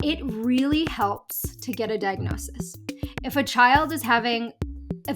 it really helps to get a diagnosis. If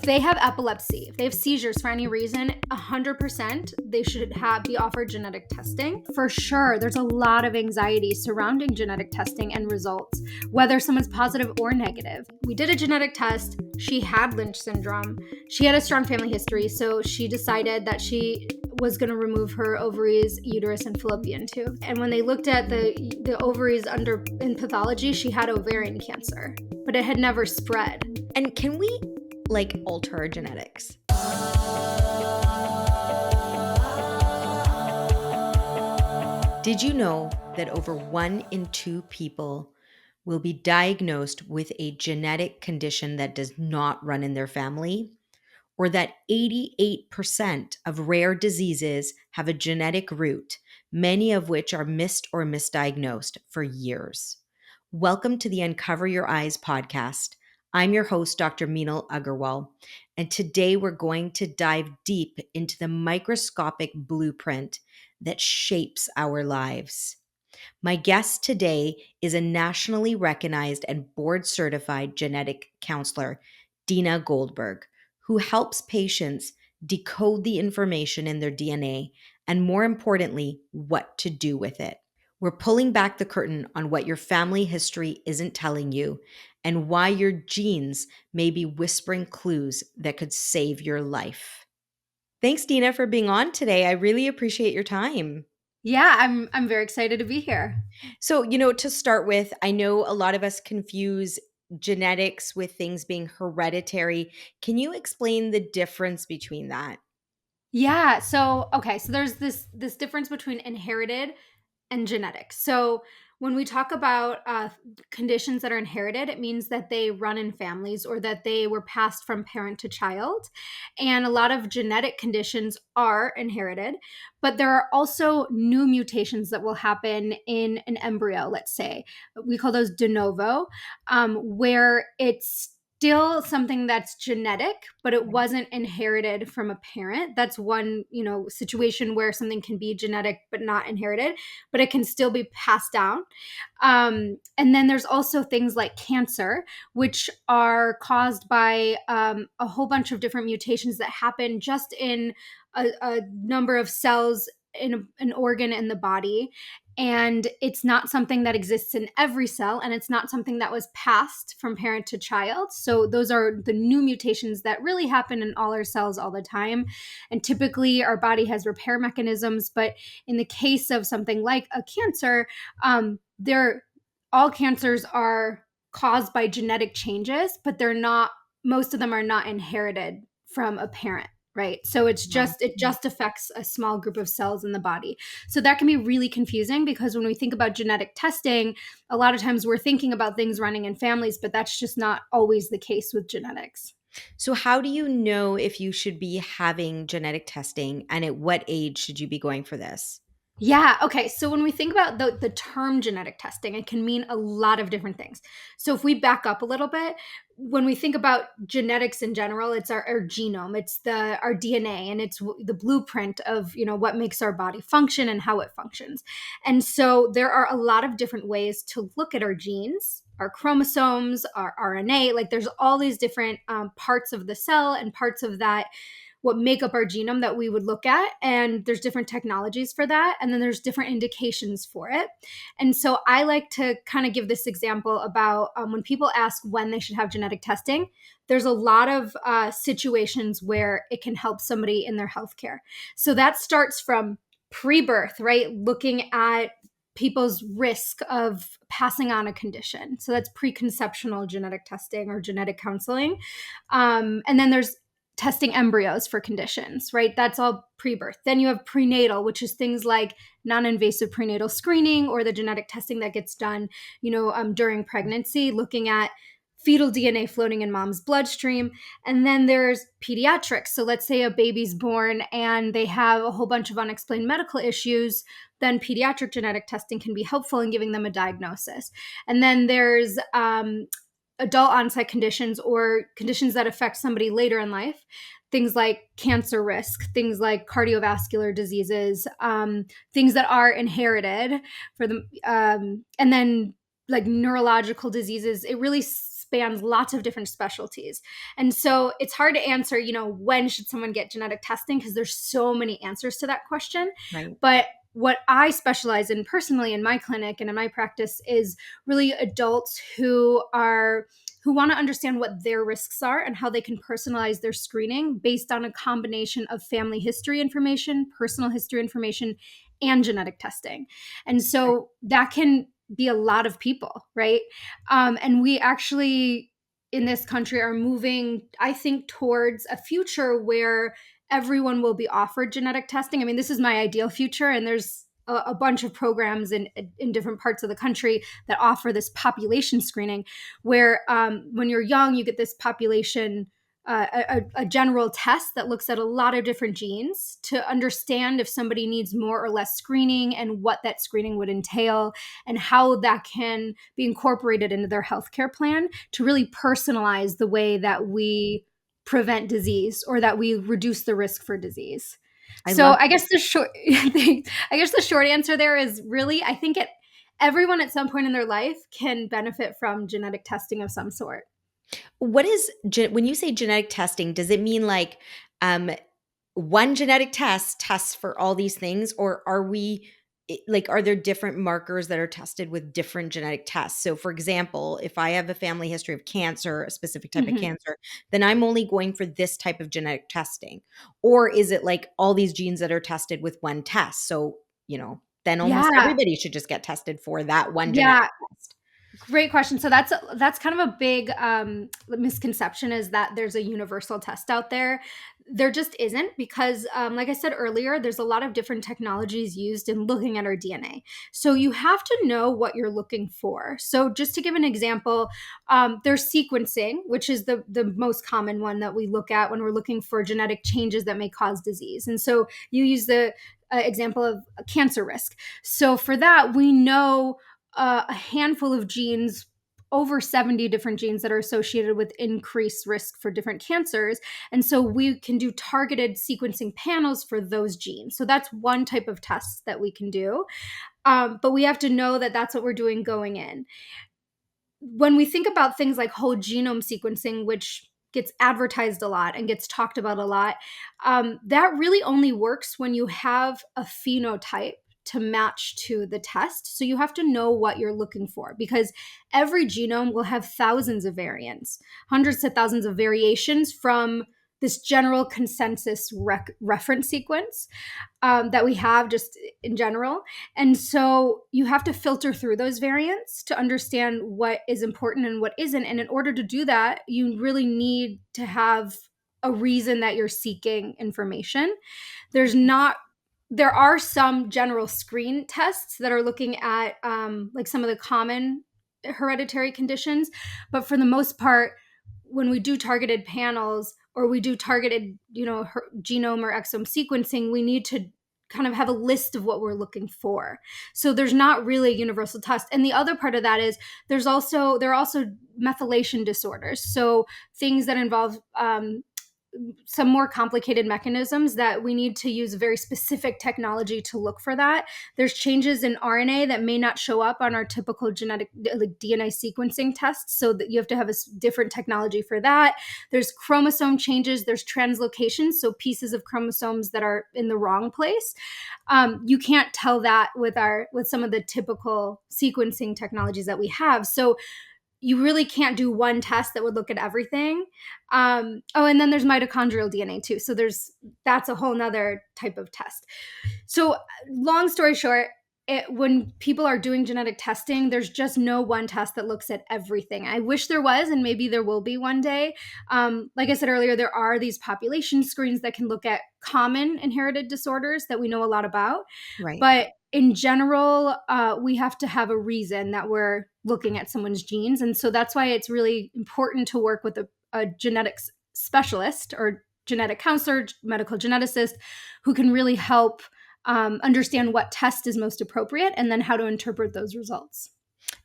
they have epilepsy, if they have seizures for any reason, 100% they should be offered genetic testing. For sure, there's a lot of anxiety surrounding genetic testing and results, whether someone's positive or negative. We did a genetic test. She had Lynch syndrome. She had a strong family history, so she decided that she was going to remove her ovaries, uterus, and fallopian tube. And when they looked at the ovaries in pathology, she had ovarian cancer, but it had never spread. And can we alter our genetics? Did you know that over 1 in 2 people will be diagnosed with a genetic condition that does not run in their family? Or that 88% of rare diseases have a genetic root, many of which are missed or misdiagnosed for years? Welcome to the Uncover Your Eyes podcast. I'm your host, Dr. Meenal Agarwal, and today we're going to dive deep into the microscopic blueprint that shapes our lives. My guest today is a nationally recognized and board-certified genetic counselor, Dena Goldberg, who helps patients decode the information in their DNA and, more importantly, what to do with it. We're pulling back the curtain on what your family history isn't telling you and why your genes may be whispering clues that could save your life. Thanks, Dena, for being on today. I really appreciate your time. Yeah, I'm very excited to be here. So, to start with, I know a lot of us confuse genetics with things being hereditary. Can you explain the difference between that? Yeah, so there's this difference between inherited and genetics. So when we talk about conditions that are inherited, it means that they run in families or that they were passed from parent to child. And a lot of genetic conditions are inherited, but there are also new mutations that will happen in an embryo, let's say. We call those de novo, where it's still something that's genetic, but it wasn't inherited from a parent. That's one, situation where something can be genetic but not inherited, but it can still be passed down. And then there's also things like cancer, which are caused by a whole bunch of different mutations that happen just in a number of cells in an organ in the body. And it's not something that exists in every cell, and it's not something that was passed from parent to child. So those are the new mutations that really happen in all our cells all the time. And typically our body has repair mechanisms, but in the case of something like a cancer, all cancers are caused by genetic changes, but most of them are not inherited from a parent. Right. So it just affects a small group of cells in the body. So that can be really confusing because when we think about genetic testing, a lot of times we're thinking about things running in families, but that's just not always the case with genetics. So how do you know if you should be having genetic testing, and at what age should you be going for this? Yeah. Okay. So when we think about the term genetic testing, it can mean a lot of different things. So if we back up a little bit, when we think about genetics in general, it's our genome, it's our DNA, and it's the blueprint of what makes our body function and how it functions. And so there are a lot of different ways to look at our genes, our chromosomes, our RNA. Like there's all these different parts of the cell and parts of that what make up our genome that we would look at. And there's different technologies for that. And then there's different indications for it. And so I like to kind of give this example about when people ask when they should have genetic testing, there's a lot of situations where it can help somebody in their healthcare. So that starts from pre-birth, right? Looking at people's risk of passing on a condition. So that's preconceptional genetic testing or genetic counseling. And then there's testing embryos for conditions, right? That's all pre-birth. Then you have prenatal, which is things like non-invasive prenatal screening or the genetic testing that gets done, during pregnancy, looking at fetal DNA floating in mom's bloodstream. And then there's pediatrics. So let's say a baby's born and they have a whole bunch of unexplained medical issues, then pediatric genetic testing can be helpful in giving them a diagnosis. And then there's adult onset conditions or conditions that affect somebody later in life, things like cancer risk, things like cardiovascular diseases, things that are inherited for them. And then like neurological diseases. It really spans lots of different specialties. And so it's hard to answer, when should someone get genetic testing, because there's so many answers to that question. Right. But what I specialize in personally in my clinic and in my practice is really adults who want to understand what their risks are and how they can personalize their screening based on a combination of family history information, personal history information, and genetic testing. And so that can be a lot of people, right? And we actually in this country are moving, I think, towards a future where everyone will be offered genetic testing. I mean, this is my ideal future, and there's a bunch of programs in different parts of the country that offer this population screening, where when you're young, you get this population a general test that looks at a lot of different genes to understand if somebody needs more or less screening and what that screening would entail and how that can be incorporated into their healthcare plan to really personalize the way that we prevent disease or that we reduce the risk for disease. I So love I guess the short I guess the short answer there is really I think everyone at some point in their life can benefit from genetic testing of some sort. What is when you say genetic testing, does it mean like um one genetic test tests for all these things, or are we like are there different markers that are tested with different genetic tests? So for example, if I have a family history of cancer, a specific type of Mhm. cancer, then I'm only going for this type of genetic testing. Or is it like all these genes that are tested with one test? So, then almost Yeah. everybody should just get tested for that one genetic Yeah. test. Great question. So that's kind of a big misconception, is that there's a universal test out there. There just isn't, because, like I said earlier, there's a lot of different technologies used in looking at our DNA. So you have to know what you're looking for. So just to give an example, there's sequencing, which is the most common one that we look at when we're looking for genetic changes that may cause disease. And so you use the example of cancer risk. So for that, we know a handful of genes, over 70 different genes that are associated with increased risk for different cancers. And so we can do targeted sequencing panels for those genes. So that's one type of test that we can do. But we have to know that that's what we're doing going in. When we think about things like whole genome sequencing, which gets advertised a lot and gets talked about a lot, that really only works when you have a phenotype to match to the test. So you have to know what you're looking for, because every genome will have thousands of variants, hundreds of thousands of variations from this general consensus reference sequence that we have just in general. And so you have to filter through those variants to understand what is important and what isn't. And in order to do that, you really need to have a reason that you're seeking information. There's not There are some general screen tests that are looking at like some of the common hereditary conditions, but for the most part, when we do targeted panels or we do targeted, genome or exome sequencing, we need to kind of have a list of what we're looking for. So there's not really a universal test. And the other part of that is there are also methylation disorders. So things that involve some more complicated mechanisms that we need to use very specific technology to look for that. There's changes in RNA that may not show up on our typical genetic, like DNA sequencing tests, so that you have to have a different technology for that. There's chromosome changes, there's translocations, so pieces of chromosomes that are in the wrong place. You can't tell that with some of the typical sequencing technologies that we have. So you really can't do one test that would look at everything. And then there's mitochondrial DNA too. So that's a whole nother type of test. So long story short, when people are doing genetic testing, there's just no one test that looks at everything. I wish there was, and maybe there will be one day. Like I said earlier, there are these population screens that can look at common inherited disorders that we know a lot about. Right. But in general, we have to have a reason that we're looking at someone's genes. And so that's why it's really important to work with a genetics specialist or genetic counselor, medical geneticist, who can really help understand what test is most appropriate and then how to interpret those results.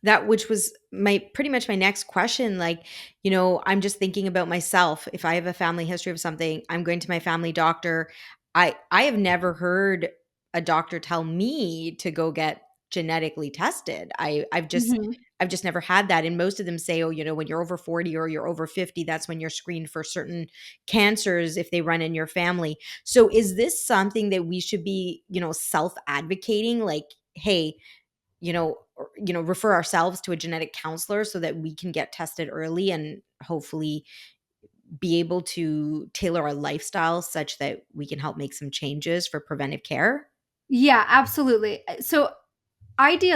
That which was my pretty much my next question. Like, I'm just thinking about myself. If I have a family history of something, I'm going to my family doctor. I have never heard a doctor tell me to go get genetically tested. I've just Mhm. I've just never had that. And most of them say, oh, when you're over 40 or you're over 50, that's when you're screened for certain cancers if they run in your family. So is this something that we should be, self-advocating? Like, hey, refer ourselves to a genetic counselor so that we can get tested early and hopefully be able to tailor our lifestyle such that we can help make some changes for preventive care? Yeah, absolutely. So ideally,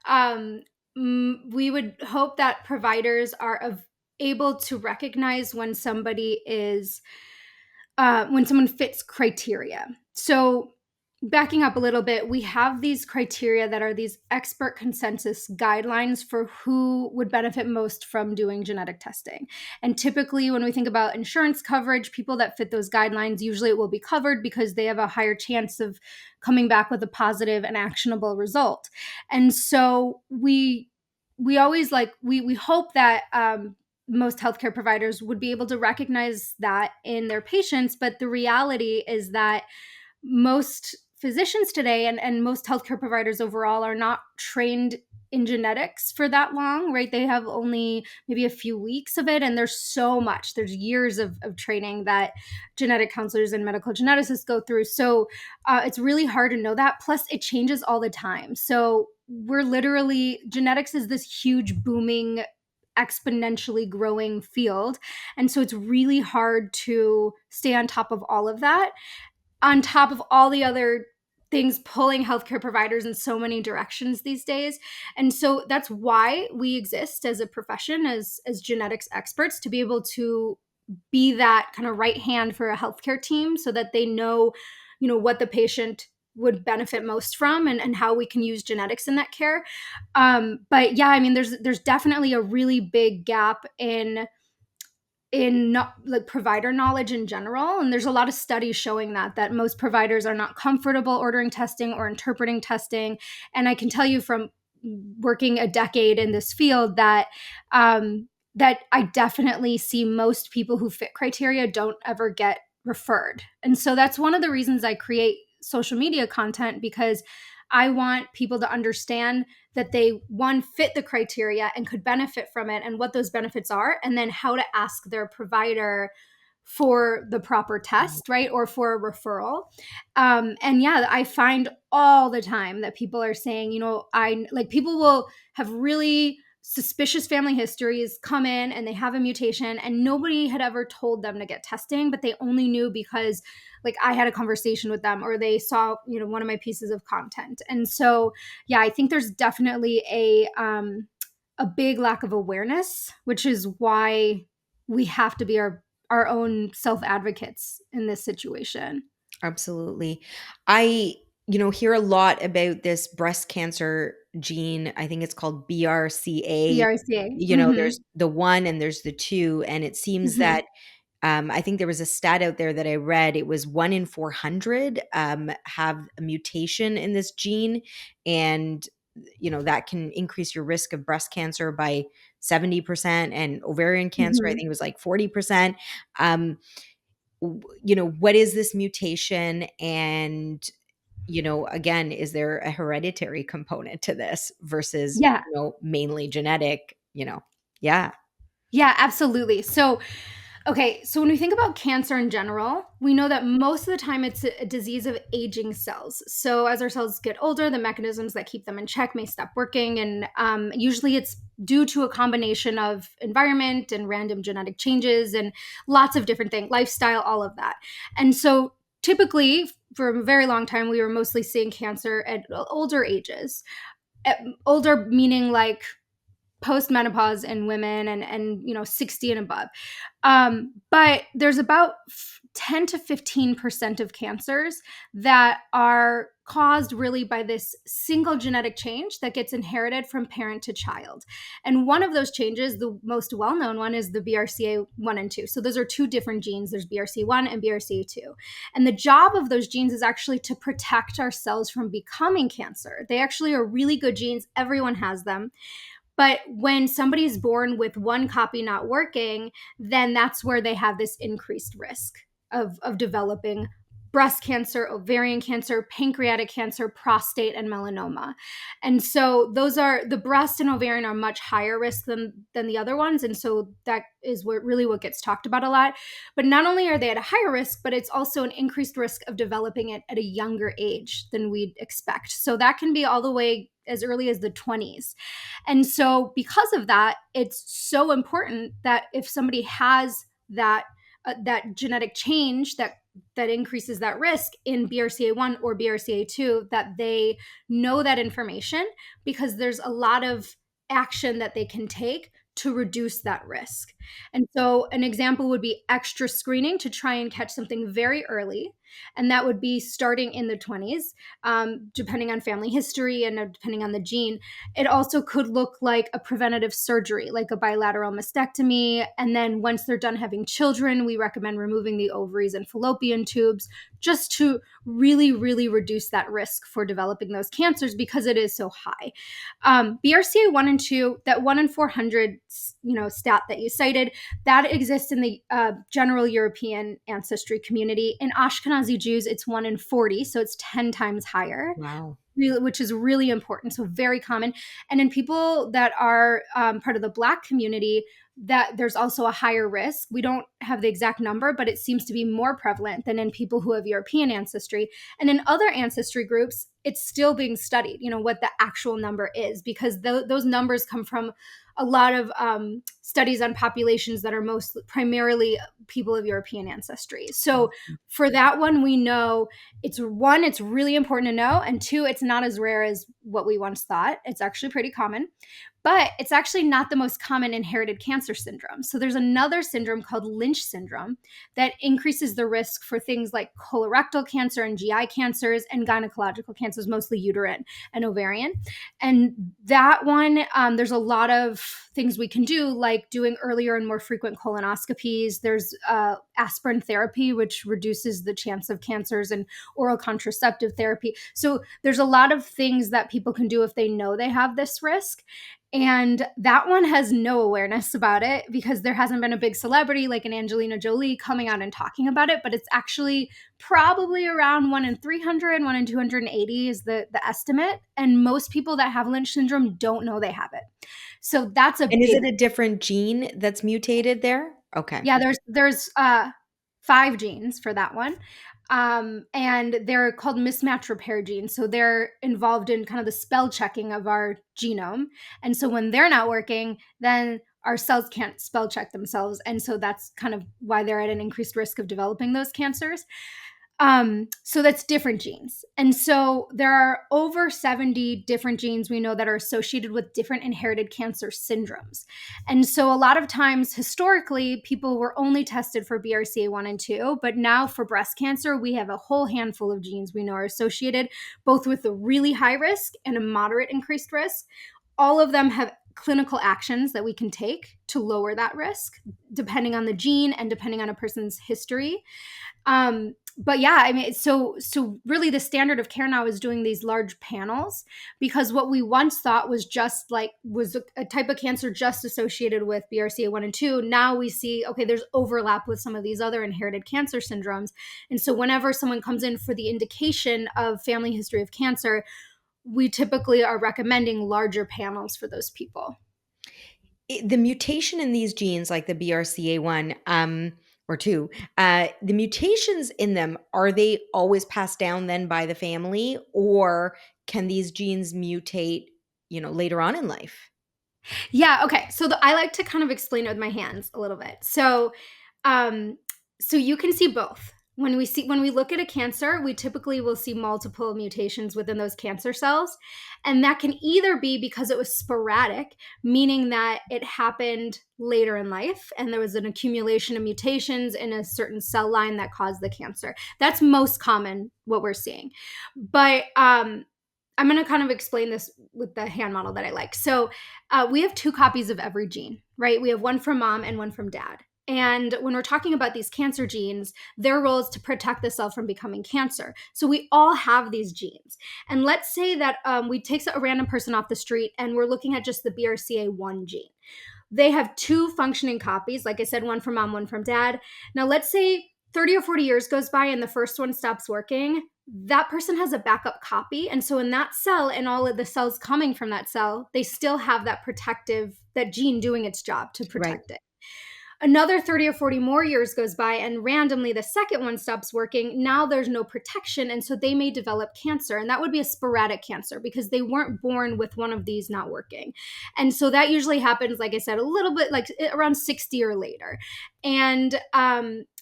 um, we would hope that providers are able to recognize when someone fits criteria. So, backing up a little bit, we have these criteria that are these expert consensus guidelines for who would benefit most from doing genetic testing. And typically, when we think about insurance coverage, people that fit those guidelines, usually it will be covered because they have a higher chance of coming back with a positive and actionable result. And so we always we hope that most healthcare providers would be able to recognize that in their patients. But the reality is that most physicians today and most healthcare providers overall are not trained in genetics for that long, right? They have only maybe a few weeks of it. And there's years of training that genetic counselors and medical geneticists go through. So it's really hard to know that. Plus, it changes all the time. So genetics is this huge, booming, exponentially growing field. And so it's really hard to stay on top of all of that, on top of all the other things pulling healthcare providers in so many directions these days. And so that's why we exist as a profession, as genetics experts, to be able to be that kind of right hand for a healthcare team so that they know, what the patient would benefit most from, and how we can use genetics in that care. But yeah, I mean, there's definitely a really big gap in not like provider knowledge in general, and there's a lot of studies showing that most providers are not comfortable ordering testing or interpreting testing. And I can tell you from working a decade in this field that I definitely see most people who fit criteria don't ever get referred. And so that's one of the reasons I create social media content, because I want people to understand that they, one, fit the criteria and could benefit from it, and what those benefits are, and then how to ask their provider for the proper test, right? Or for a referral. And yeah, I find all the time that people are saying, people will have really suspicious family histories, come in and they have a mutation, and nobody had ever told them to get testing, but they only knew because I had a conversation with them, or they saw, one of my pieces of content. And so, yeah, I think there's definitely a big lack of awareness, which is why we have to be our own self advocates in this situation. Absolutely. I, hear a lot about this breast cancer gene. I think it's called BRCA. BRCA. Mm-hmm. There's the one and there's the two. And it seems Mm-hmm. that I think there was a stat out there that I read. It was 1 in 400 have a mutation in this gene. And, that can increase your risk of breast cancer by 70%, and ovarian cancer, I Mm-hmm. think it was like 40%. Um, what is this mutation? And, again, is there a hereditary component to this versus, Yeah. mainly genetic, yeah. Yeah, absolutely. So, okay, so when we think about cancer in general, we know that most of the time it's a disease of aging cells. So as our cells get older, the mechanisms that keep them in check may stop working, and usually it's due to a combination of environment and random genetic changes and lots of different things, lifestyle, all of that. And so typically, for a very long time, we were mostly seeing cancer at older ages. Older meaning post-menopause in women, and 60 and above. But there's about 10 to 15% of cancers that are caused really by this single genetic change that gets inherited from parent to child. And one of those changes, the most well-known one, is the BRCA1 and 2. So those are two different genes. There's BRCA1 and BRCA2. And the job of those genes is actually to protect our cells from becoming cancer. They actually are really good genes. Everyone has them. But when somebody's born with one copy not working, then that's where they have this increased risk of developing breast cancer, ovarian cancer, pancreatic cancer, prostate, and melanoma. And so those are the breast and ovarian are much higher risk than the other ones. And so that is what gets talked about a lot. But not only are they at a higher risk, but it's also an increased risk of developing it at a younger age than we'd expect. So that can be all the way as early as the 20s. And so because of that, it's so important that if somebody has that genetic change that increases that risk in BRCA1 or BRCA2, that they know that information, because there's a lot of action that they can take to reduce that risk. And so an example would be extra screening to try and catch something very early. And that would be starting in the 20s, depending on family history and depending on the gene. It also could look like a preventative surgery, like a bilateral mastectomy. And then once they're done having children, we recommend removing the ovaries and fallopian tubes, just to really, really reduce that risk for developing those cancers, because it is so high. BRCA 1 and 2, that 1 in 400 stat that you cited, that exists in the general European ancestry community. In Ashkenazi Jews, it's 1 in 40, so it's 10 times higher. Wow. Which is really important. So very common. And in people that are part of the Black community, that there's also a higher risk. We don't have the exact number, but it seems to be more prevalent than in people who have European ancestry. And in other ancestry groups, it's still being studied, what the actual number is, because those numbers come from a lot of studies on populations that are primarily people of European ancestry. So for that one, we know it's really important to know. And two, it's not as rare as what we once thought. It's actually pretty common. But it's actually not the most common inherited cancer syndrome. So there's another syndrome called Lynch syndrome that increases the risk for things like colorectal cancer and GI cancers and gynecological cancers, mostly uterine and ovarian. And that one, there's a lot of things we can do, like doing earlier and more frequent colonoscopies. There's aspirin therapy, which reduces the chance of cancers, and oral contraceptive therapy. So there's a lot of things that people can do if they know they have this risk. And that one has no awareness about it, because there hasn't been a big celebrity like an Angelina Jolie coming out and talking about it. But it's actually probably around 1 in 300, 1 in 280 is the estimate. And most people that have Lynch syndrome don't know they have it. So that's a And is big. it a different gene that's mutated there? Okay. Yeah, there's 5 genes for that one. And they're called mismatch repair genes. So they're involved in kind of the spell checking of our genome. And so when they're not working, then our cells can't spell check themselves. And so that's kind of why they're at an increased risk of developing those cancers. So that's different genes. And so there are over 70 different genes we know that are associated with different inherited cancer syndromes. And so a lot of times, historically, people were only tested for BRCA1 and 2, but now for breast cancer, we have a whole handful of genes we know are associated both with a really high risk and a moderate increased risk. All of them have clinical actions that we can take to lower that risk, depending on the gene and depending on a person's history. But yeah, I mean, so really the standard of care now is doing these large panels, because what we once thought was just was a type of cancer just associated with BRCA1 and 2. Now we see, okay, there's overlap with some of these other inherited cancer syndromes. And so whenever someone comes in for the indication of family history of cancer, we typically are recommending larger panels for those people. The mutation in these genes, like the BRCA1 or 2, the mutations in them, are they always passed down then by the family, or can these genes mutate, later on in life? Yeah. Okay. So I like to kind of explain it with my hands a little bit. So you can see both. When we look at a cancer, we typically will see multiple mutations within those cancer cells. And that can either be because it was sporadic, meaning that it happened later in life and there was an accumulation of mutations in a certain cell line that caused the cancer. That's most common what we're seeing. But I'm going to kind of explain this with the hand model that I like. So we have 2 copies of every gene, right? We have one from mom and one from dad. And when we're talking about these cancer genes, their role is to protect the cell from becoming cancer. So we all have these genes. And let's say that we take a random person off the street and we're looking at just the BRCA1 gene. They have 2 functioning copies. Like I said, one from mom, one from dad. Now let's say 30 or 40 years goes by and the first one stops working, that person has a backup copy. And so in that cell and all of the cells coming from that cell, they still have that protective, that gene doing its job to Right. protect it. Another 30 or 40 more years goes by and randomly the second one stops working. Now there's no protection. And so they may develop cancer. And that would be a sporadic cancer because they weren't born with one of these not working. And so that usually happens, like I said, a little bit like around 60 or later. And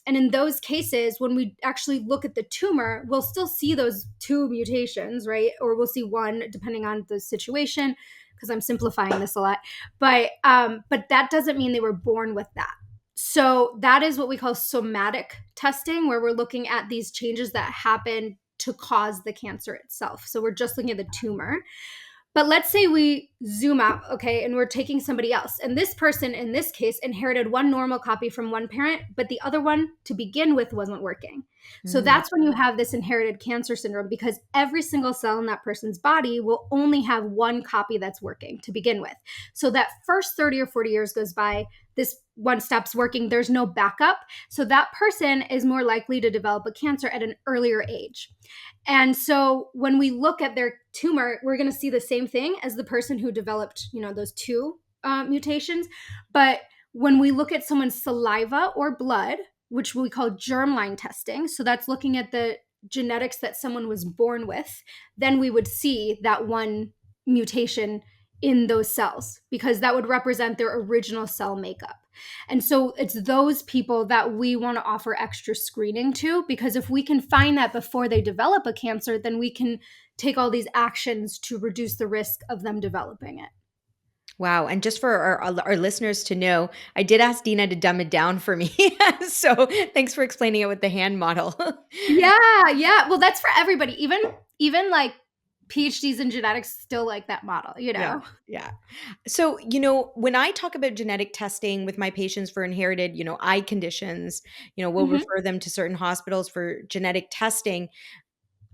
in those cases, when we actually look at the tumor, we'll still see those two mutations, right? Or we'll see one, depending on the situation, because I'm simplifying this a lot. But that doesn't mean they were born with that. So that is what we call somatic testing, where we're looking at these changes that happen to cause the cancer itself. So we're just looking at the tumor. But let's say we zoom out, okay, and we're taking somebody else. And this person, in this case, inherited one normal copy from one parent, but the other one to begin with wasn't working. So Mm. that's when you have this inherited cancer syndrome because every single cell in that person's body will only have one copy that's working to begin with. So that first 30 or 40 years goes by, this one stops working, there's no backup. So that person is more likely to develop a cancer at an earlier age. And so when we look at their tumor, we're going to see the same thing as the person who developed, those two mutations. But when we look at someone's saliva or blood, which we call germline testing, so that's looking at the genetics that someone was born with, then we would see that one mutation in those cells because that would represent their original cell makeup. And so it's those people that we want to offer extra screening to because if we can find that before they develop a cancer, then we can take all these actions to reduce the risk of them developing it. Wow. And just for our listeners to know, I did ask Dena to dumb it down for me. So thanks for explaining it with the hand model. Yeah, yeah. Well, that's for everybody. Even like PhDs in genetics still like that model, you Yeah. know. Yeah. So, when I talk about genetic testing with my patients for inherited, eye conditions, we'll Mhm. refer them to certain hospitals for genetic testing.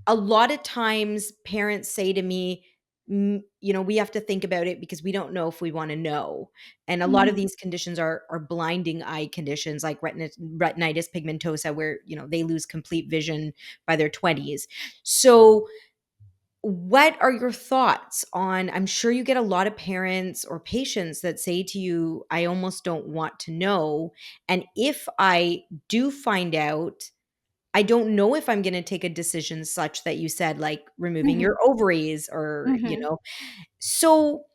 A lot of times parents say to me, we have to think about it because we don't know if we want to know. And a lot of Mhm. these conditions are blinding eye conditions like retinitis pigmentosa, where, they lose complete vision by their 20s. So, what are your thoughts on I'm sure you get a lot of parents or patients that say to you, I almost don't want to know. And if I do find out, I don't know if I'm gonna take a decision such that you said, like removing Mhm. your ovaries or, Mhm. So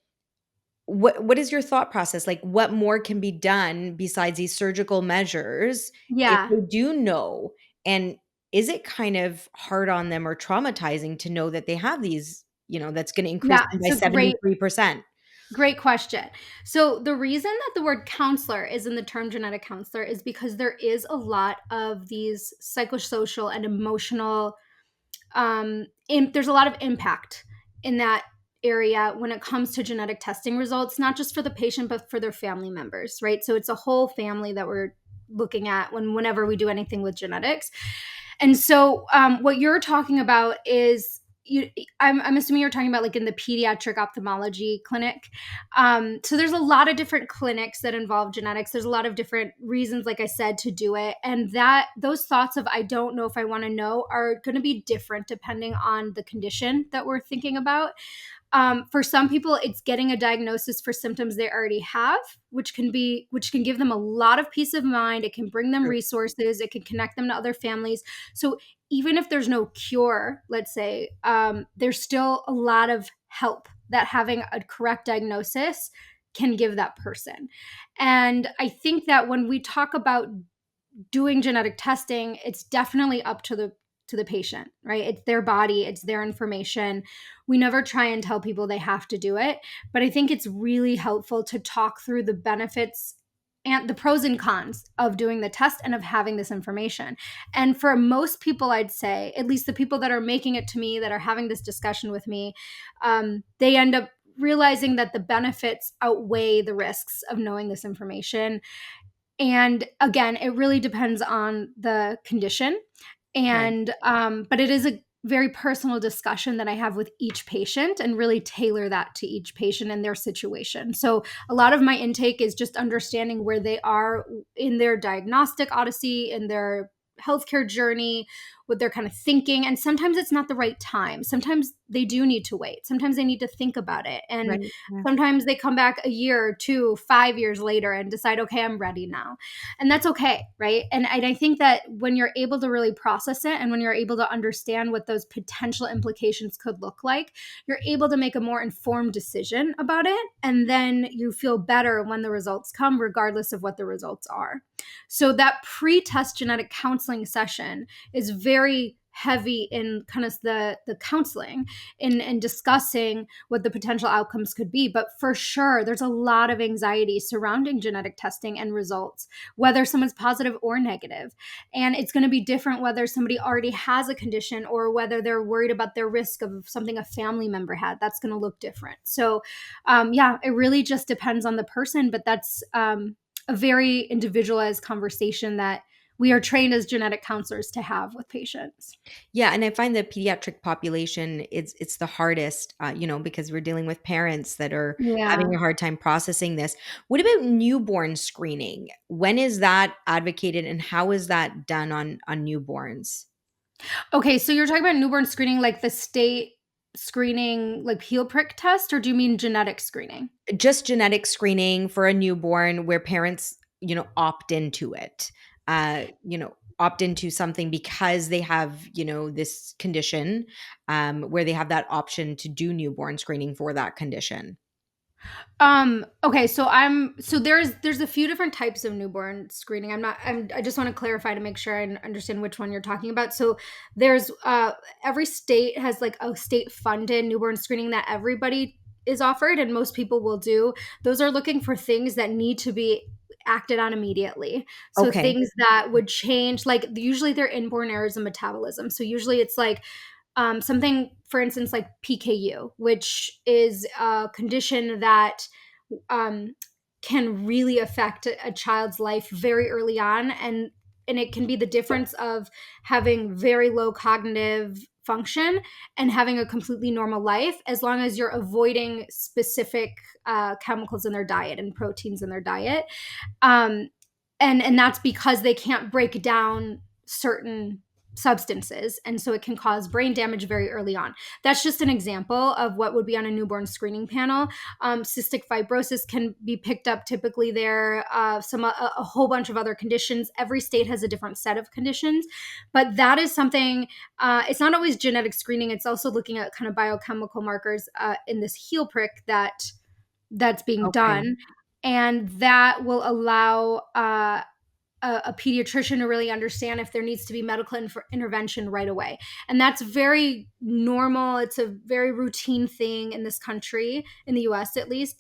what is your thought process? Like, what more can be done besides these surgical measures if Yeah. they do know? And is it kind of hard on them or traumatizing to know that they have these, that's gonna increase Yeah, them by it's a great 73%? Great question. So, the reason that the word counselor is in the term genetic counselor is because there is a lot of these psychosocial and emotional, there's a lot of impact in that area when it comes to genetic testing results, not just for the patient, but for their family members, right? So, it's a whole family that we're looking at whenever we do anything with genetics. And so, what you're talking about is I'm assuming you're talking about like in the pediatric ophthalmology clinic. So there's a lot of different clinics that involve genetics. There's a lot of different reasons, like I said, to do it, and that those thoughts of I don't know if I want to know are going to be different depending on the condition that we're thinking about. For some people, it's getting a diagnosis for symptoms they already have, which can give them a lot of peace of mind. It can bring them True. resources. It can connect them to other families. So even if there's no cure, let's say, there's still a lot of help that having a correct diagnosis can give that person. And I think that when we talk about doing genetic testing, it's definitely up to the patient, right? It's their body, it's their information. We never try and tell people they have to do it, but I think it's really helpful to talk through the benefits and the pros and cons of doing the test and of having this information. And for most people, I'd say, at least the people that are making it to me, that are having this discussion with me, they end up realizing that the benefits outweigh the risks of knowing this information. And again, it really depends on the condition. Right. And but it is a very personal discussion that I have with each patient and really tailor that to each patient and their situation. So a lot of my intake is just understanding where they are in their diagnostic odyssey, in their healthcare journey, what they're kind of thinking. And sometimes it's not the right time. Sometimes they do need to wait. Sometimes they need to think about it. And Right. Yeah. sometimes they come back a year, 2, 5 years later and decide, okay, I'm ready now. And that's okay, right? And I think that when you're able to really process it and when you're able to understand what those potential implications could look like, you're able to make a more informed decision about it. And then you feel better when the results come, regardless of what the results are. So that pre-test genetic counseling session is very heavy in kind of the counseling in discussing what the potential outcomes could be. But for sure, there's a lot of anxiety surrounding genetic testing and results, whether someone's positive or negative. And it's going to be different whether somebody already has a condition or whether they're worried about their risk of something a family member had. That's going to look different. So yeah, it really just depends on the person, but that's a very individualized conversation that we are trained as genetic counselors to have with patients. Yeah, and I find the pediatric population, it's the hardest, because we're dealing with parents that are Yeah. having a hard time processing this. What about newborn screening? When is that advocated, and how is that done on newborns? Okay, so you're talking about newborn screening, like the state screening, like heel prick test, or do you mean genetic screening? Just genetic screening for a newborn where parents, opt into it. Opt into something because they have, this condition, where they have that option to do newborn screening for that condition. Okay, so there's a few different types of newborn screening. I just want to clarify to make sure I understand which one you're talking about. So there's every state has like a state funded newborn screening that everybody is offered and most people will do. Those are looking for things that need to be acted on immediately. So Okay. things that would change, like usually they're inborn errors in metabolism. So usually it's like something, for instance, like PKU, which is a condition that um, can really affect a child's life very early on, and it can be the difference of having very low cognitive function and having a completely normal life as long as you're avoiding specific chemicals in their diet and proteins in their diet, um, and that's because they can't break down certain substances, and so it can cause brain damage very early on. That's just an example of what would be on a newborn screening panel. Cystic fibrosis can be picked up typically there. A whole bunch of other conditions. Every state has a different set of conditions, but that is something. It's not always genetic screening. It's also looking at kind of biochemical markers in this heel prick that's being Okay. done, and that will allow a pediatrician to really understand if there needs to be medical intervention right away. And that's very normal. It's a very routine thing in this country, in the US at least.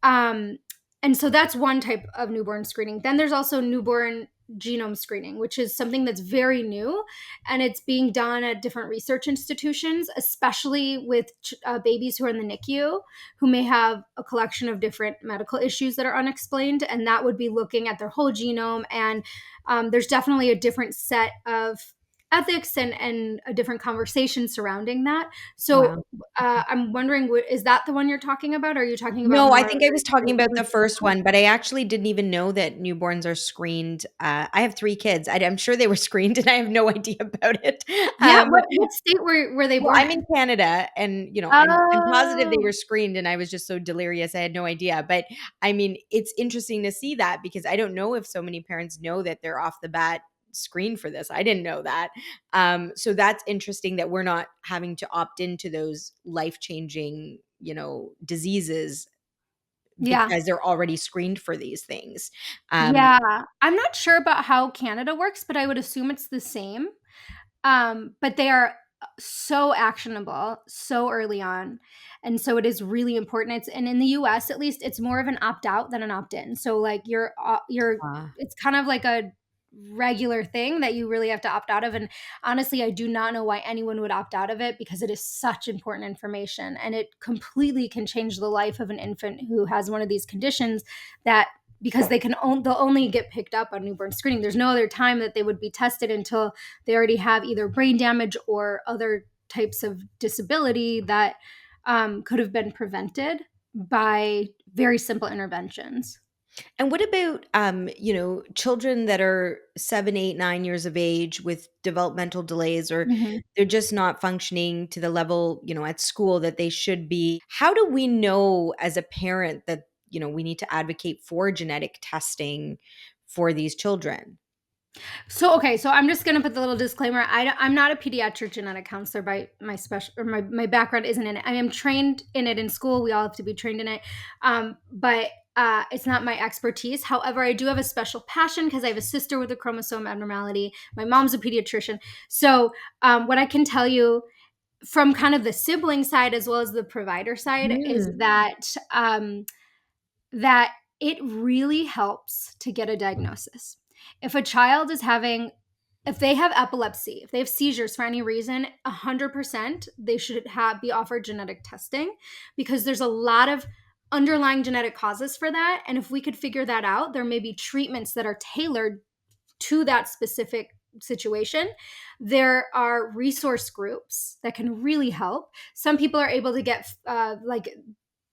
Um, and so that's one type of newborn screening. Then there's also newborn genome screening, which is something that's very new and it's being done at different research institutions, especially with babies who are in the NICU who may have a collection of different medical issues that are unexplained. And that would be looking at their whole genome. And there's definitely a different set of ethics and a different conversation surrounding that. So Wow. I'm wondering, is that the one you're talking about? Or are you talking about No, I more think I was talking about the first like, one, but I actually didn't even know that newborns are screened. I have 3 kids. I'm sure they were screened, and I have no idea about it. yeah, Um, what state were they well, born I'm in in? Canada, and, I'm positive they Oh, were screened, and I was just so delirious, I had no idea, but, I mean, it's interesting to see that because I don't know if so many parents know that they're off the bat screened for this. I didn't know that. So that's interesting that we're not having to opt into those life-changing, diseases yeah. because they're already screened for these things. Um, Yeah. I'm not sure about how Canada works, but I would assume it's the same. But they are so actionable so early on. And so it is really important. And in the US at least, it's more of an opt out than an opt in. So like uh, it's kind of like a regular thing that you really have to opt out of. And honestly, I do not know why anyone would opt out of it because it is such important information and it completely can change the life of an infant who has one of these conditions that because they'll only get picked up on newborn screening. There's no other time that they would be tested until they already have either brain damage or other types of disability that could have been prevented by very simple interventions. And what about, children that are 7, 8, 9 years of age with developmental delays, or Mhm. they're just not functioning to the level, at school that they should be? How do we know as a parent that, we need to advocate for genetic testing for these children? So, okay, so I'm just gonna put the little disclaimer. I'm not a pediatric genetic counselor by my special or my background isn't in it. I am trained in it in school. We all have to be trained in it, but it's not my expertise. However, I do have a special passion because I have a sister with a chromosome abnormality. My mom's a pediatrician, so what I can tell you from kind of the sibling side as well as the provider side is Mm, that it really helps to get a diagnosis. If a child is having if they have epilepsy, if they have seizures for any reason, 100% they should be offered genetic testing because there's a lot of underlying genetic causes for that. And if we could figure that out, there may be treatments that are tailored to that specific situation. There are resource groups that can really help. Some people are able to get like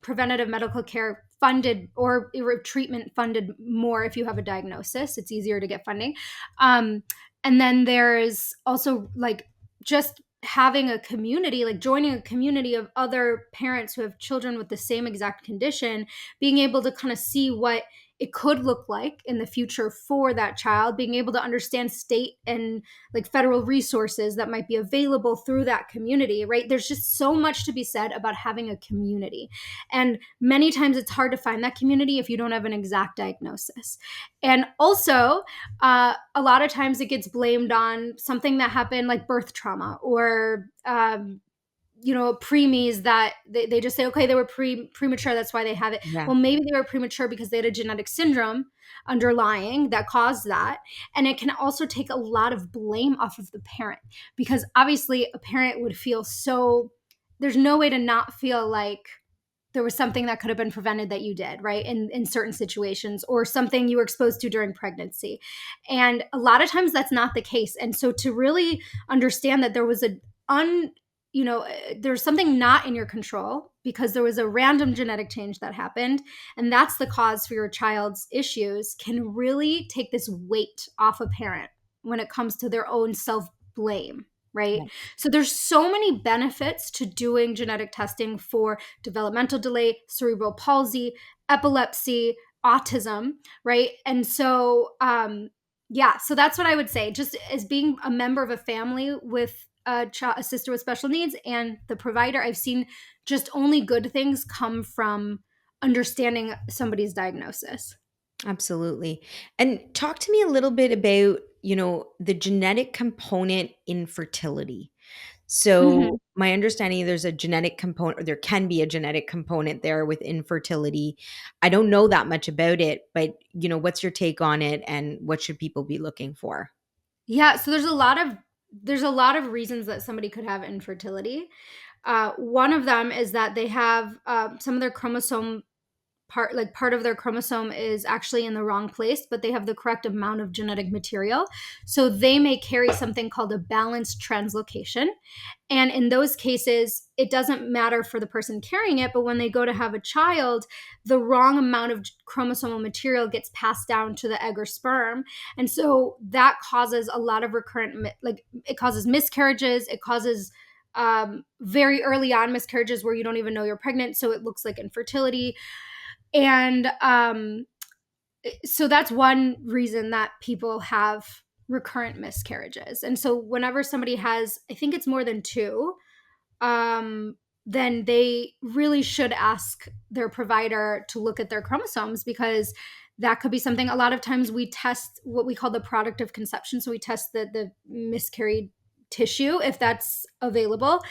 preventative medical care funded or treatment funded more if you have a diagnosis. It's easier to get funding. And then there's also like just having a community, like joining a community of other parents who have children with the same exact condition, being able to kind of see what it could look like in the future for that child, being able to understand state and like federal resources that might be available through that community, right? There's just so much to be said about having a community. And many times it's hard to find that community if you don't have an exact diagnosis. And also, a lot of times it gets blamed on something that happened like birth trauma or preemies that they just say, okay, they were premature, that's why they have it. yeah, Well, maybe they were premature because they had a genetic syndrome underlying that caused that. And it can also take a lot of blame off of the parent because obviously a parent would feel so there's no way to not feel like there was something that could have been prevented that you did, right? In certain situations, or something you were exposed to during pregnancy. And a lot of times that's not the case. And so to really understand that there was un there's something not in your control because there was a random genetic change that happened, and that's the cause for your child's issues, can really take this weight off a parent when it comes to their own self blame, right? yeah, So there's so many benefits to doing genetic testing for developmental delay, cerebral palsy, epilepsy, autism, right? And so yeah, so that's what I would say. Just as being a member of a family with a sister with special needs and the provider, I've seen just only good things come from understanding somebody's diagnosis. absolutely. And talk to me a little bit about, the genetic component in fertility. So, Mhm. my understanding, there's a genetic component, or there can be a genetic component there with infertility. I don't know that much about it, but what's your take on it, and what should people be looking for? Yeah, so there's a lot of reasons that somebody could have infertility. One of them is that they have some of their chromosome part of their chromosome is actually in the wrong place, but they have the correct amount of genetic material. So they may carry something called a balanced translocation. And in those cases, it doesn't matter for the person carrying it, but when they go to have a child, the wrong amount of chromosomal material gets passed down to the egg or sperm. And so that causes a lot of like it causes miscarriages, it causes very early on miscarriages where you don't even know you're pregnant. So it looks like infertility. And so that's one reason that people have recurrent miscarriages. And so whenever somebody has, I think it's more than two, um, then they really should ask their provider to look at their chromosomes because that could be something. A lot of times we test what we call the product of conception. So we test the miscarried tissue if that's available,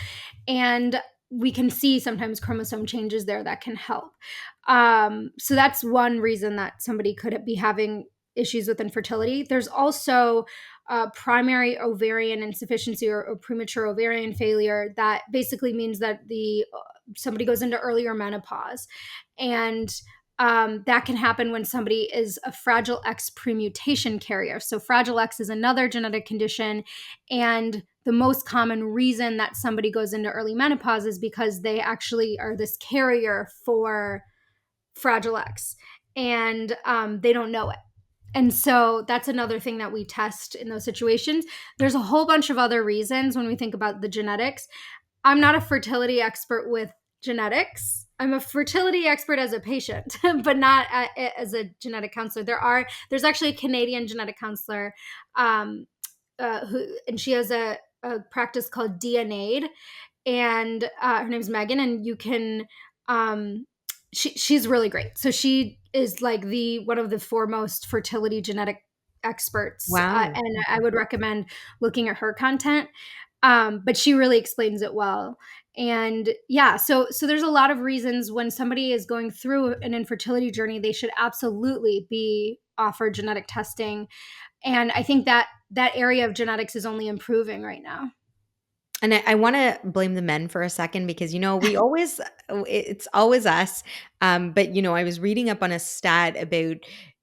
and we can see sometimes chromosome changes there that can help. So that's one reason that somebody could be having issues with infertility. There's also primary ovarian insufficiency or premature ovarian failure. That basically means that the somebody goes into earlier menopause, and that can happen when somebody is a Fragile X premutation carrier. So Fragile X is another genetic condition, and the most common reason that somebody goes into early menopause is because they actually are this carrier for Fragile X. and they don't know it. And so that's another thing that we test in those situations. There's a whole bunch of other reasons when we think about the genetics. I'm not a fertility expert with genetics. I'm a fertility expert as a patient, but not as a genetic counselor. There's actually a Canadian genetic counselor, um, and she has a practice called DNA, and her name's Megan, and you can, um, she's really great. So she is like the one of the foremost fertility genetic experts, Wow. and I would recommend looking at her content. But she really explains it well. And yeah, so there's a lot of reasons when somebody is going through an infertility journey, they should absolutely be offered genetic testing. And I think that that area of genetics is only improving right now. And I want to blame the men for a second because, we always, it's always us. But, I was reading up on a stat about,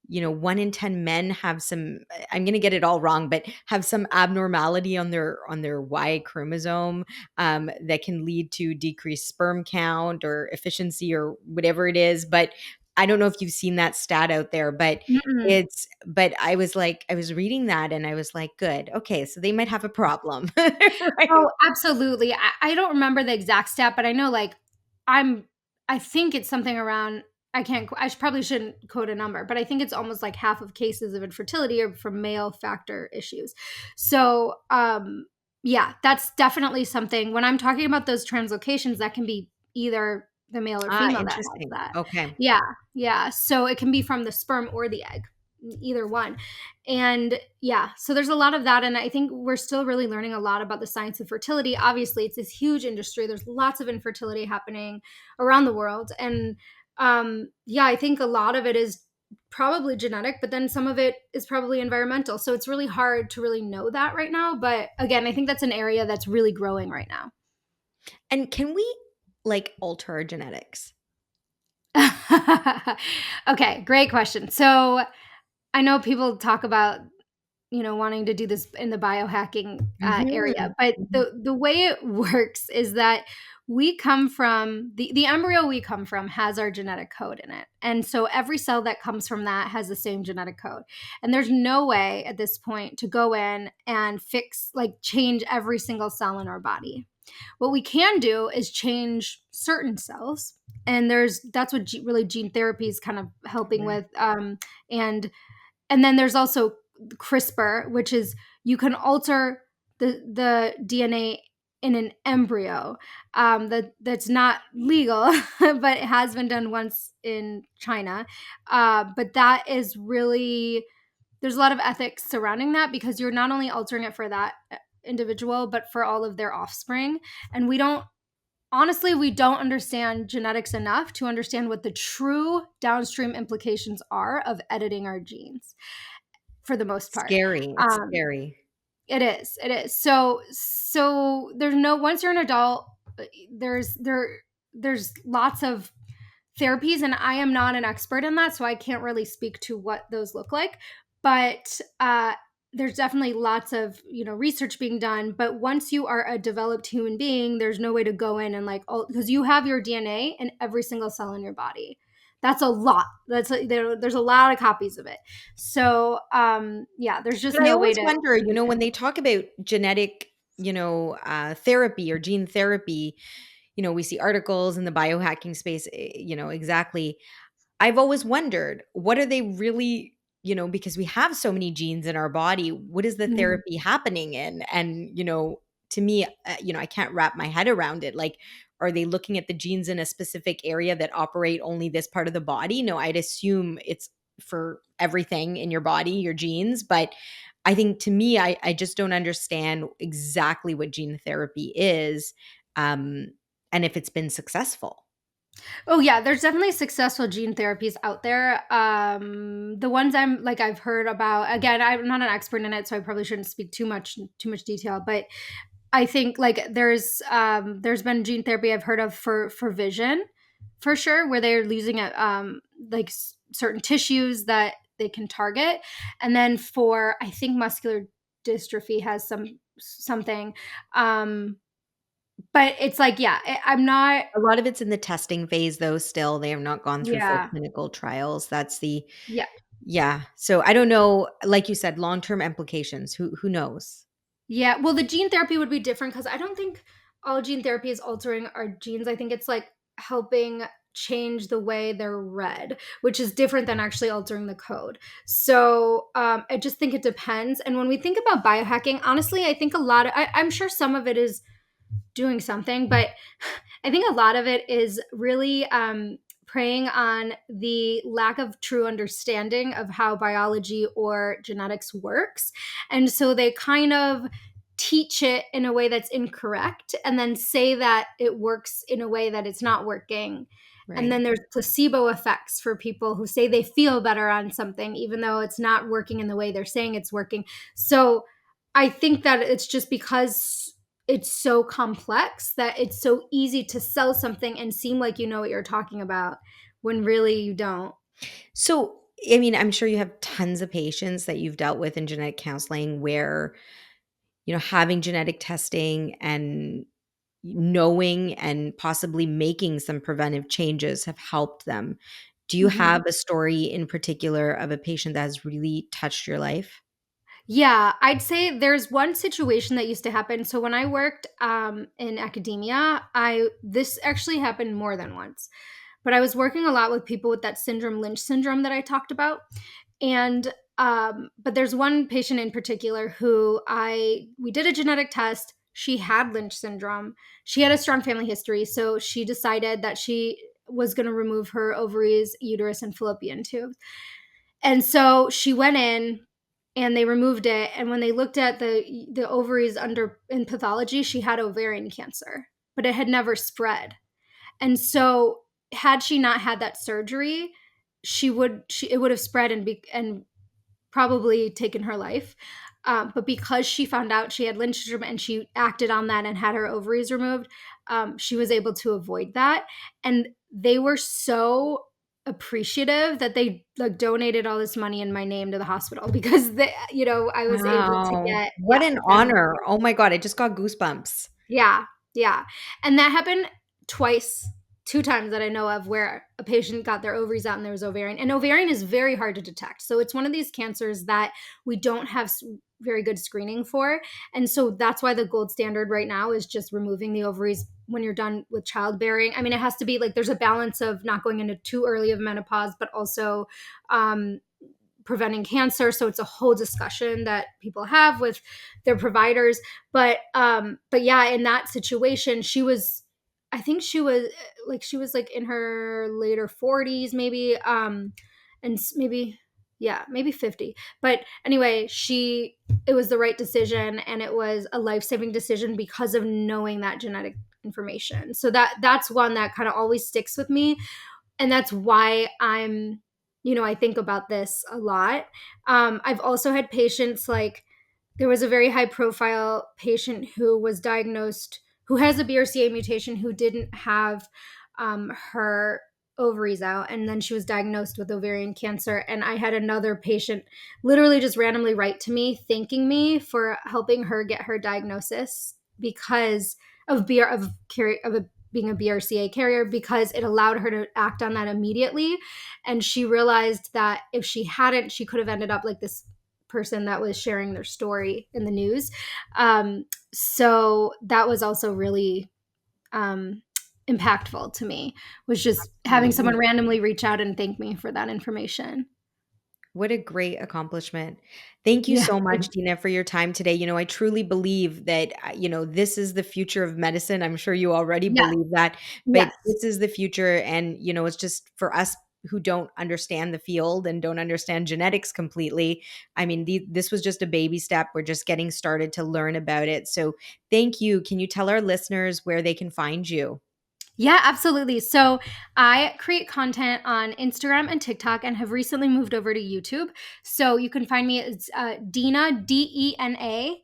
1 in 10 men have some, I'm going to get it all wrong, but have some abnormality on their Y chromosome that can lead to decreased sperm count or efficiency or whatever it is. But I don't know if you've seen that stat out there, but Mm-mm. but I was reading that and I was like, good. Okay. So they might have a problem. Right. Oh, absolutely. I don't remember the exact stat, but I know like I'm I think it's something around I can't I probably shouldn't quote a number, but I think it's almost like half of cases of infertility are from male factor issues. So, yeah, that's definitely something when I'm talking about those translocations that can be either the male or Ah, female that has interesting. that. Okay. Yeah. Yeah. So it can be from the sperm or the egg, either one. And yeah, so there's a lot of that. And I think we're still really learning a lot about the science of fertility. Obviously, it's this huge industry. There's lots of infertility happening around the world. And yeah, I think a lot of it is probably genetic, but then some of it is probably environmental. So it's really hard to really know that right now. But again, I think that's an area that's really growing right now. And can we like alter our genetics? Okay, great question. So I know people talk about wanting to do this in the biohacking area. Mhm. But Mhm. the way it works is that we come from the embryo we come from has our genetic code in it. And so every cell that comes from that has the same genetic code. And there's no way at this point to go in and change every single cell in our body. What we can do is change certain cells. And that's what really gene therapy is kind of helping Right. with. And then there's also CRISPR, which is you can alter the DNA in an embryo. That's not legal, but it has been done once in China. But that is really there's a lot of ethics surrounding that because you're not only altering it for that individual, but for all of their offspring. And we don't understand genetics enough to understand what the true downstream implications are of editing our genes for the most part. Scary. It's Um, scary. it is. It is. So there's no once you're an adult, there's there's lots of therapies, and I am not an expert in that, so I can't really speak to what those look like. But there's definitely lots of research being done. But once you are a developed human being, there's no way to go in and because you have your DNA in every single cell in your body. That's a lot. There's a lot of copies of it. So yeah, there's just But I no way always to wonder, use it. when they talk about genetic, therapy or gene therapy, we see articles in the biohacking space, exactly. I've always wondered, what are they really, because we have so many genes in our body, what is the Mhm. therapy happening in? And, to me, I can't wrap my head around it. Like, are they looking at the genes in a specific area that operate only this part of the body? No, I'd assume it's for everything in your body, your genes. But I think to me, I just don't understand exactly what gene therapy is, um, and if it's been successful. Oh yeah, there's definitely successful gene therapies out there. The ones I've heard about. Again, I'm not an expert in it, so I probably shouldn't speak too much detail. But I think like there's been gene therapy I've heard of for vision, for sure, where they're using it certain tissues that they can target, and then for I think muscular dystrophy has something. Um, But it's like, yeah, I'm not. A lot of it's in the testing phase though still. They have not gone through full Yeah. clinical trials. That's the Yeah. yeah. So I don't know, like you said, long-term implications. Who knows? Yeah, well, the gene therapy would be different because I don't think all gene therapy is altering our genes. I think it's like helping change the way they're read, which is different than actually altering the code. So I just think it depends. And when we think about biohacking, honestly, I think I'm sure some of it is doing something, but I think a lot of it is really preying on the lack of true understanding of how biology or genetics works. And so they kind of teach it in a way that's incorrect and then say that it works in a way that it's not working. And Right. then there's placebo effects for people who say they feel better on something, even though it's not working in the way they're saying it's working. So I think that it's just because it's so complex that it's so easy to sell something and seem like you know what you're talking about when really you don't. So, I mean, I'm sure you have tons of patients that you've dealt with in genetic counseling where, having genetic testing and knowing and possibly making some preventive changes have helped them. Do you Mhm. have a story in particular of a patient that has really touched your life? Yeah, I'd say there's one situation that used to happen. So when I worked in academia, I this actually happened more than once. But I was working a lot with people with that syndrome, Lynch syndrome that I talked about. And but there's one patient in particular who I we did a genetic test. She had Lynch syndrome. She had a strong family history, so she decided that she was going to remove her ovaries, uterus, and fallopian tubes. And so she went in and they removed it. And when they looked at the ovaries under in pathology, she had ovarian cancer, but it had never spread. And so had she not had that surgery, she it would have spread and probably taken her life. But because she found out she had Lynch syndrome and she acted on that and had her ovaries removed, she was able to avoid that. And they were so appreciative that they like donated all this money in my name to the hospital because I was able to Wow. get What an them. honor. Oh my god, I just got goosebumps. Yeah, yeah. And that happened twice, 2 times that I know of where a patient got their ovaries out and there was ovarian. And ovarian is very hard to detect. So it's one of these cancers that we don't have very good screening for. And so that's why the gold standard right now is just removing the ovaries when you're done with childbearing. I mean, it has to be like there's a balance of not going into too early of menopause, but also um, preventing cancer. So it's a whole discussion that people have with their providers. But yeah, in that situation, I think she was like in her later 40s, maybe, and maybe, yeah, maybe 50. But anyway, it was the right decision and it was a life-saving decision because of knowing that genetic information. So that's one that kind of always sticks with me, and that's why I think about this a lot. I've also had patients like there was a very high profile patient who was diagnosed who has a BRCA mutation who didn't have her ovaries out, and then she was diagnosed with ovarian cancer. And I had another patient literally just randomly write to me thanking me for helping her get her diagnosis because of being a BRCA carrier, because it allowed her to act on that immediately. And she realized that if she hadn't, she could have ended up like this person that was sharing their story in the news. So that was also really um, impactful to me, was just having someone Absolutely. randomly reach out and thank me for that information. What a great accomplishment. Thank you Yeah. so much, Dina, for your time today. I truly believe that, this is the future of medicine. I'm sure you already Yes. believe that, but Yes. this is the future. And, it's just for us who don't understand the field and don't understand genetics completely. I mean, this was just a baby step. We're just getting started to learn about it. So thank you. Can you tell our listeners where they can find you? Yeah, absolutely. So I create content on Instagram and TikTok and have recently moved over to YouTube. So you can find me as Dena, Dena,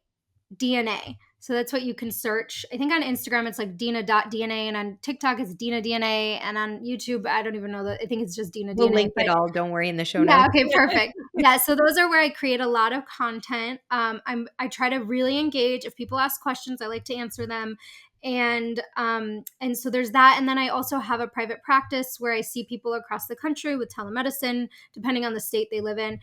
DNA. So that's what you can search. I think on Instagram it's like Dena.dna, and on TikTok it's Dena DNA, and on YouTube I don't even know that. I think it's just Dena We'll DNA. link it But all. Don't worry in the show yeah, notes. okay, perfect. Yeah, so those are where I create a lot of content. I try to really engage. If people ask questions, I like to answer them. And so there's that. And then I also have a private practice where I see people across the country with telemedicine, depending on the state they live in,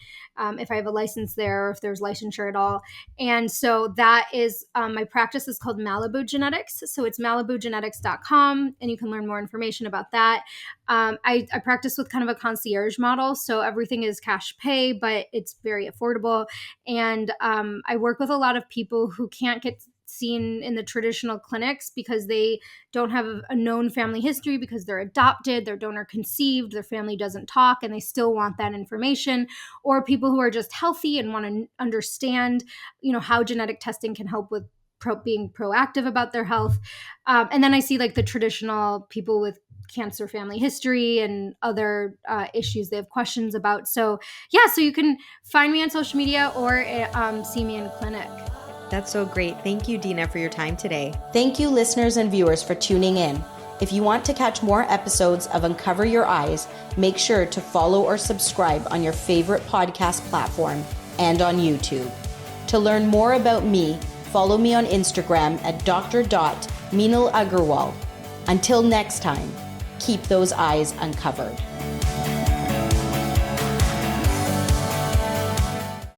if I have a license there or if there's licensure at all. And so that is my practice is called Malibu Genetics. So it's malibugenetics.com, and you can learn more information about that. I practice with kind of a concierge model, so everything is cash pay, but it's very affordable. And I work with a lot of people who can't get seen in the traditional clinics because they don't have a known family history, because they're adopted, they're donor conceived, their family doesn't talk, and they still want that information, or people who are just healthy and want to understand, how genetic testing can help with being proactive about their health. And then I see like the traditional people with cancer family history and other issues they have questions about. So yeah, so you can find me on social media or see me in clinic. That's so great. Thank you, Dena, for your time today. Thank you, listeners and viewers, for tuning in. If you want to catch more episodes of Uncover Your Eyes, make sure to follow or subscribe on your favorite podcast platform and on YouTube. To learn more about me, follow me on Instagram at dr.Meenal Agarwal. Until next time, keep those eyes uncovered.